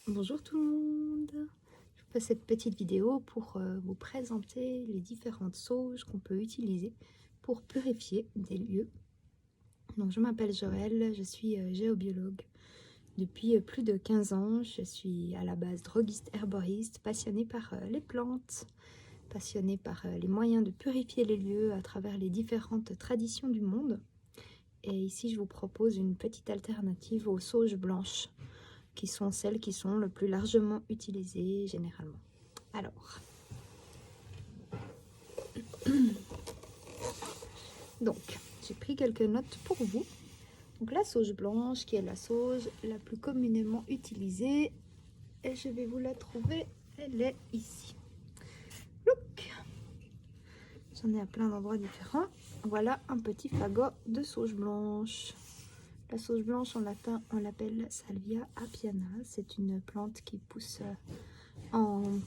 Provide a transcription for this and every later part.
Bonjour tout le monde. Je fais cette petite vidéo pour vous présenter les différentes sauges qu'on peut utiliser pour purifier des lieux. Donc je m'appelle Joëlle, je suis géobiologue. Depuis plus de 15 ans, je suis à la base droguiste herboriste, passionnée par les plantes, passionnée par les moyens de purifier les lieux à travers les différentes traditions du monde. Et ici je vous propose une petite alternative aux sauges blanches, qui sont celles qui sont le plus largement utilisées généralement. Alors, donc, j'ai pris quelques notes pour vous. Donc la sauge blanche, qui est la sauge la plus communément utilisée, et je vais vous la trouver, elle est ici. Look, j'en ai à plein d'endroits différents. Voilà un petit fagot de sauge blanche. La sauge blanche en latin, on l'appelle Salvia apiana. C'est une plante qui pousse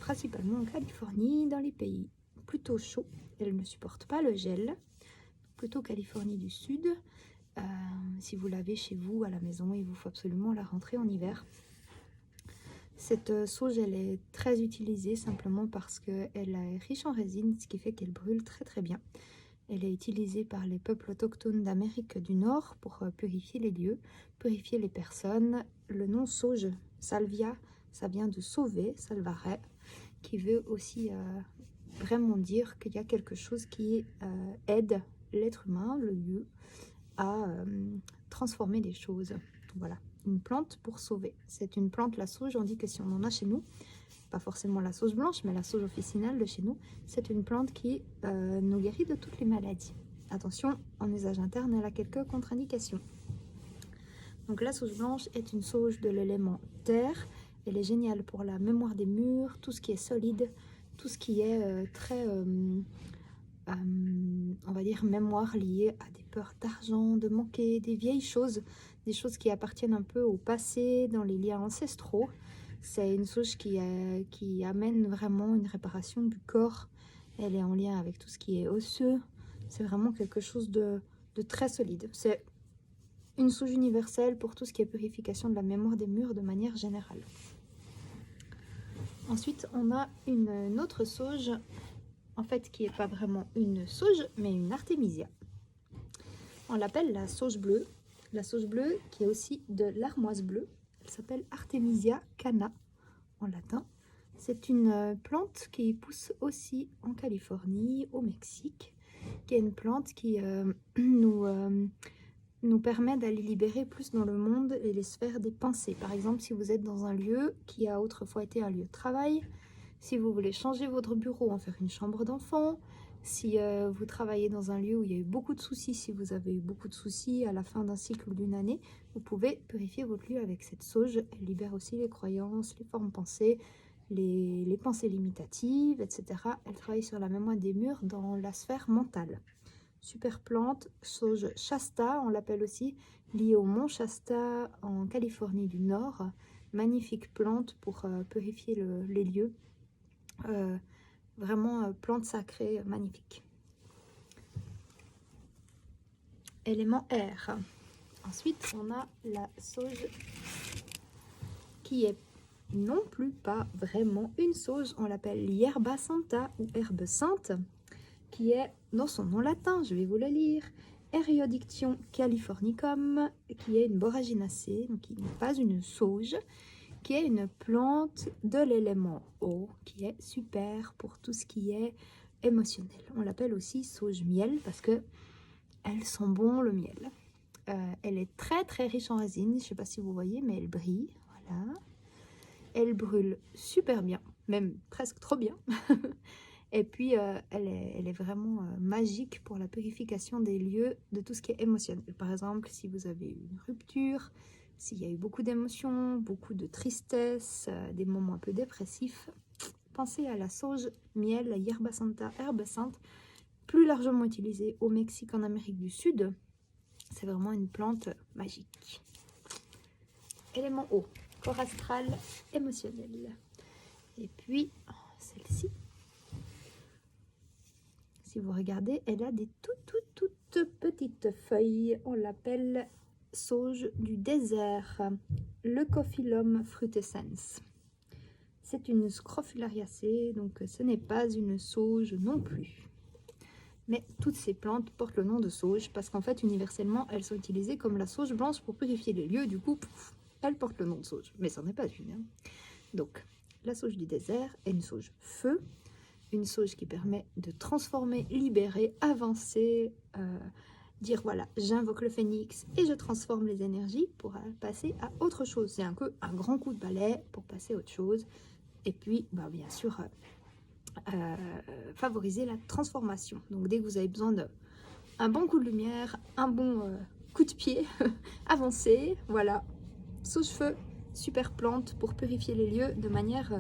principalement en Californie, dans les pays plutôt chauds. Elle ne supporte pas le gel, plutôt Californie du Sud. Si vous l'avez chez vous à la maison, il vous faut absolument la rentrer en hiver. Cette sauge, elle est très utilisée simplement parce qu'elle est riche en résine, ce qui fait qu'elle brûle très bien. Elle est utilisée par les peuples autochtones d'Amérique du Nord pour purifier les lieux, purifier les personnes. Le nom sauge, salvia, ça vient de sauver, salvare, qui veut aussi vraiment dire qu'il y a quelque chose qui aide l'être humain, le lieu, à transformer les choses. Donc voilà, une plante pour sauver. C'est une plante, la sauge, on dit que si on en a chez nous, pas forcément la sauge blanche, mais la sauge officinale de chez nous, c'est une plante qui nous guérit de toutes les maladies. Attention, en usage interne, elle a quelques contre-indications. Donc la sauge blanche est une sauge de l'élément terre. Elle est géniale pour la mémoire des murs, tout ce qui est solide, tout ce qui est on va dire mémoire liée à des peurs d'argent, de manquer, des vieilles choses, des choses qui appartiennent un peu au passé, dans les liens ancestraux. C'est une sauge qui amène vraiment une réparation du corps. Elle est en lien avec tout ce qui est osseux. C'est vraiment quelque chose de très solide. C'est une sauge universelle pour tout ce qui est purification de la mémoire des murs de manière générale. Ensuite, on a une autre sauge, en fait, qui n'est pas vraiment une sauge, mais une artémisia. On l'appelle la sauge bleue. La sauge bleue, qui est aussi de l'armoise bleue, elle s'appelle Artemisia cana en latin. C'est une plante qui pousse aussi en Californie, au Mexique, qui est une plante qui nous permet d'aller libérer plus dans le monde et les sphères des pensées. Par exemple, si vous êtes dans un lieu qui a autrefois été un lieu de travail, si vous voulez changer votre bureau, en faire une chambre d'enfant, si vous travaillez dans un lieu où il y a eu beaucoup de soucis, si vous avez eu beaucoup de soucis à la fin d'un cycle ou d'une année, vous pouvez purifier votre lieu avec cette sauge. Elle libère aussi les croyances, les formes pensées, les pensées limitatives, etc. Elle travaille sur la mémoire des murs dans la sphère mentale. Super plante, sauge Shasta, on l'appelle aussi, liée au mont Shasta en Californie du Nord. Magnifique plante pour purifier les lieux. Vraiment plante sacrée, magnifique. Élément air. Ensuite, on a la sauge qui est non plus pas vraiment une sauge. On l'appelle Yerba Santa ou herbe sainte, qui est dans son nom latin, je vais vous le lire, Eriodiction californicum, qui est une borraginacée, donc qui n'est pas une sauge, qui est une plante de l'élément eau, qui est super pour tout ce qui est émotionnel. On l'appelle aussi sauge miel parce que elle sent bon le miel. Elle est très riche en résine, je ne sais pas si vous voyez, mais elle brille, voilà. Elle brûle super bien, même presque trop bien. Et puis, elle est vraiment magique pour la purification des lieux de tout ce qui est émotionnel. Par exemple, si vous avez eu une rupture, s'il y a eu beaucoup d'émotions, beaucoup de tristesse, des moments un peu dépressifs, pensez à la sauge miel, la Yerba Santa, herbe sainte, plus largement utilisée au Mexique, en Amérique du Sud. C'est vraiment une plante magique. Élément eau, corps astral, émotionnel. Et puis, celle-ci. Si vous regardez, elle a des toutes petites feuilles. On l'appelle sauge du désert, le Leucophyllum frutescens. C'est une Scrofulariacée, donc ce n'est pas une sauge non plus. Mais toutes ces plantes portent le nom de sauge parce qu'en fait, universellement, elles sont utilisées comme la sauge blanche pour purifier les lieux. Du coup, elles portent le nom de sauge, mais ça n'est pas une. Hein. Donc, la sauge du désert est une sauge feu, une sauge qui permet de transformer, libérer, avancer, dire voilà, j'invoque le phénix et je transforme les énergies pour passer à autre chose. C'est un grand coup de balai pour passer à autre chose. Et puis, bah, bien sûr, favoriser la transformation. Donc, dès que vous avez besoin d'un bon coup de lumière, un bon coup de pied, avancez, voilà, sauge feu, super plante pour purifier les lieux de manière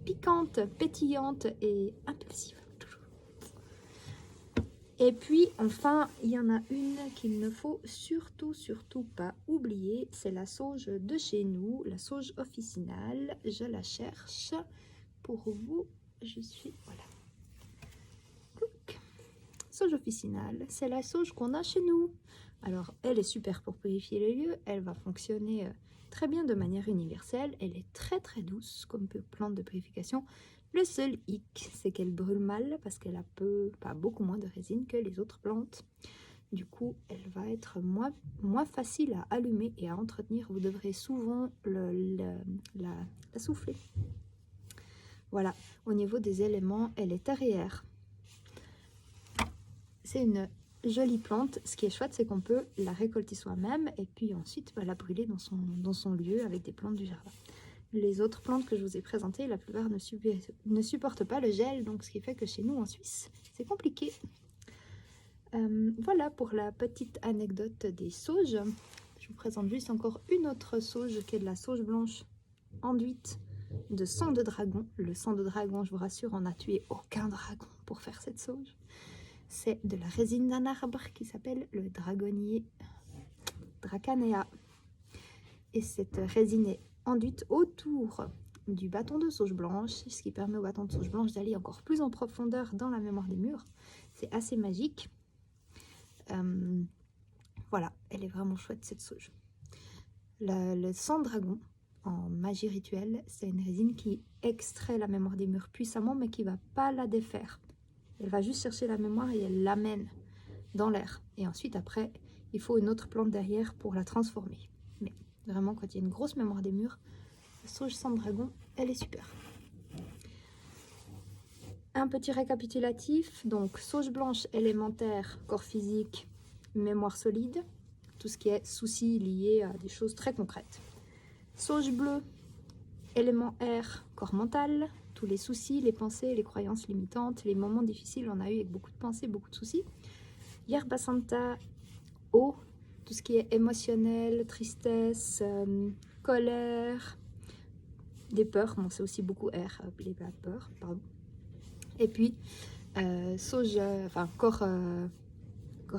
piquante, pétillante et impulsive. Et puis, enfin, il y en a une qu'il ne faut surtout pas oublier. C'est la sauge de chez nous, la sauge officinale. Je la cherche pour vous. Je suis... Voilà. Donc, sauge officinale, c'est la sauge qu'on a chez nous. Alors, elle est super pour purifier les lieux. Elle va fonctionner très bien de manière universelle. Elle est très douce comme plante de purification. Le seul hic, c'est qu'elle brûle mal parce qu'elle a pas beaucoup moins de résine que les autres plantes. Du coup, elle va être moins facile à allumer et à entretenir. Vous devrez souvent la souffler. Voilà, au niveau des éléments, elle est arrière. C'est une jolie plante. Ce qui est chouette, c'est qu'on peut la récolter soi-même et puis ensuite la brûler dans son lieu avec des plantes du jardin. Les autres plantes que je vous ai présentées, la plupart ne supportent pas le gel, donc ce qui fait que chez nous en Suisse, c'est compliqué. Voilà pour la petite anecdote des sauges. Je vous présente juste encore une autre sauge qui est de la sauge blanche enduite de sang de dragon. Le sang de dragon, je vous rassure, on n'a tué aucun dragon pour faire cette sauge. C'est de la résine d'un arbre qui s'appelle le dragonnier Dracanea. Et cette résine est enduite autour du bâton de sauge blanche, ce qui permet au bâton de sauge blanche d'aller encore plus en profondeur dans la mémoire des murs. C'est assez magique. Voilà, elle est vraiment chouette cette sauge. Le sang dragon, en magie rituelle, c'est une résine qui extrait la mémoire des murs puissamment, mais qui ne va pas la défaire. Elle va juste chercher la mémoire et elle l'amène dans l'air. Et ensuite, après, il faut une autre plante derrière pour la transformer. Mais vraiment, quand il y a une grosse mémoire des murs, la sauge sang dragon, elle est super. Un petit récapitulatif. Donc, sauge blanche élémentaire, corps physique, mémoire solide. Tout ce qui est soucis liés à des choses très concrètes. Sauge bleue, élément air, corps mental. Tous les soucis, les pensées, les croyances limitantes, les moments difficiles, on a eu avec beaucoup de pensées, beaucoup de soucis. Yerba Santa, eau, tout ce qui est émotionnel, tristesse, colère, des peurs, bon, c'est aussi beaucoup air, les peurs, pardon. Et puis, sauge, enfin, corps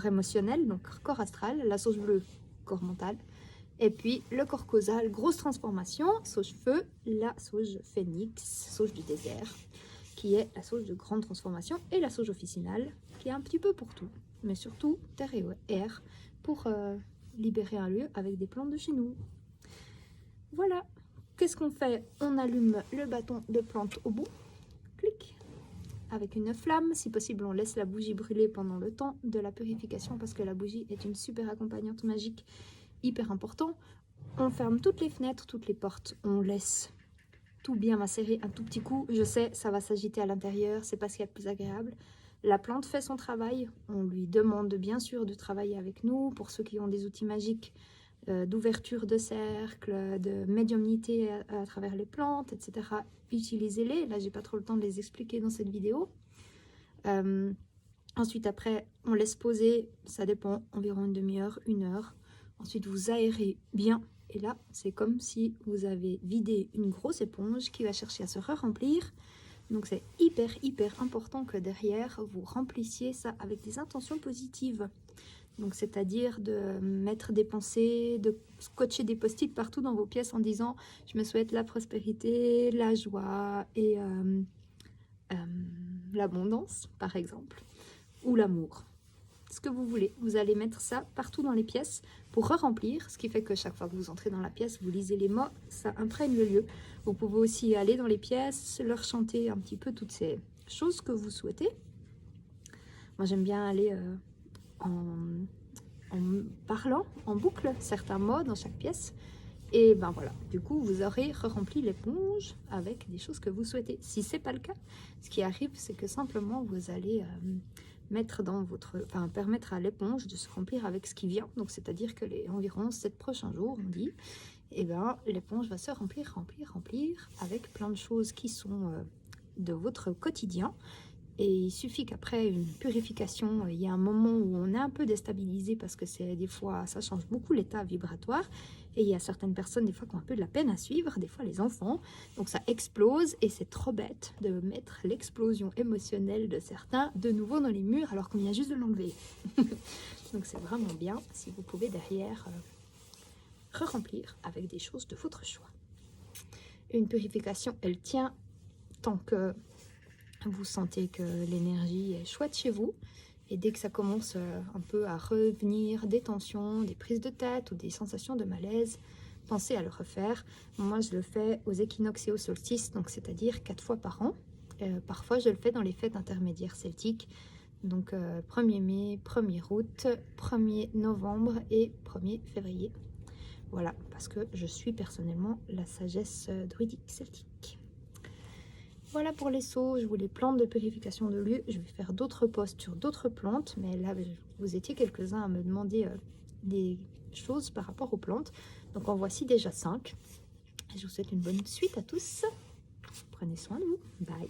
émotionnel, donc corps astral, la sauge bleue, corps mental. Et puis, le corps causal, grosse transformation, sauge feu, la sauge phénix, sauge du désert, qui est la sauge de grande transformation, et la sauge officinale, qui est un petit peu pour tout, mais surtout terre et air, pour libérer un lieu avec des plantes de chez nous. Voilà. Qu'est-ce qu'on fait? On allume le bâton de plante au bout, clic, avec une flamme. Si possible, on laisse la bougie brûler pendant le temps de la purification, parce que la bougie est une super accompagnante magique, hyper important. On ferme toutes les fenêtres, toutes les portes, on laisse tout bien macérer un tout petit coup. Je sais, ça va s'agiter à l'intérieur, c'est pas ce qu'il y a de plus agréable. La plante fait son travail, on lui demande bien sûr de travailler avec nous. Pour ceux qui ont des outils magiques d'ouverture de cercle, de médiumnité à travers les plantes, etc., utilisez-les. Là, j'ai pas trop le temps de les expliquer dans cette vidéo. Ensuite, après, on laisse poser, ça dépend, environ une demi-heure, 1 heure. Ensuite, vous aérez bien. Et là, c'est comme si vous avez vidé une grosse éponge qui va chercher à se re-remplir. Donc, c'est hyper important que derrière, vous remplissiez ça avec des intentions positives. Donc, c'est-à-dire de mettre des pensées, de scotcher des post-it partout dans vos pièces en disant « Je me souhaite la prospérité, la joie et l'abondance, par exemple. » Ou l'amour. ce que vous voulez. Vous allez mettre ça partout dans les pièces pour re-remplir, ce qui fait que chaque fois que vous entrez dans la pièce, vous lisez les mots, ça imprègne le lieu. Vous pouvez aussi aller dans les pièces, leur chanter un petit peu toutes ces choses que vous souhaitez. Moi, j'aime bien aller en parlant en boucle certains mots dans chaque pièce. Et ben voilà, du coup, vous aurez rempli l'éponge avec des choses que vous souhaitez. Si c'est pas le cas, ce qui arrive, c'est que simplement vous allez mettre dans permettre à l'éponge de se remplir avec ce qui vient. Donc, c'est-à-dire que les environ 7 prochains jours, on dit, et ben l'éponge va se remplir avec plein de choses qui sont de votre quotidien. Et il suffit qu'après une purification, il y a un moment où on est un peu déstabilisé parce que c'est des fois, ça change beaucoup l'état vibratoire. Et il y a certaines personnes, des fois, qui ont un peu de la peine à suivre, des fois les enfants. Donc ça explose et c'est trop bête de mettre l'explosion émotionnelle de certains de nouveau dans les murs alors qu'on vient juste de l'enlever. Donc c'est vraiment bien si vous pouvez derrière re-remplir avec des choses de votre choix. Une purification, elle tient tant que vous sentez que l'énergie est chouette chez vous. Et dès que ça commence un peu à revenir, des tensions, des prises de tête ou des sensations de malaise, pensez à le refaire. Moi, je le fais aux équinoxes et aux solstices, donc c'est-à-dire 4 fois par an. Parfois, je le fais dans les fêtes intermédiaires celtiques. Donc 1er mai, 1er août, 1er novembre et 1er février. Voilà, parce que je suis personnellement la sagesse druidique celtique. Voilà pour les seaux, je voulais plantes de purification de lieu. Je vais faire d'autres posts sur d'autres plantes, mais là, vous étiez quelques-uns à me demander des choses par rapport aux plantes. Donc en voici déjà 5. Je vous souhaite une bonne suite à tous. Prenez soin de vous. Bye.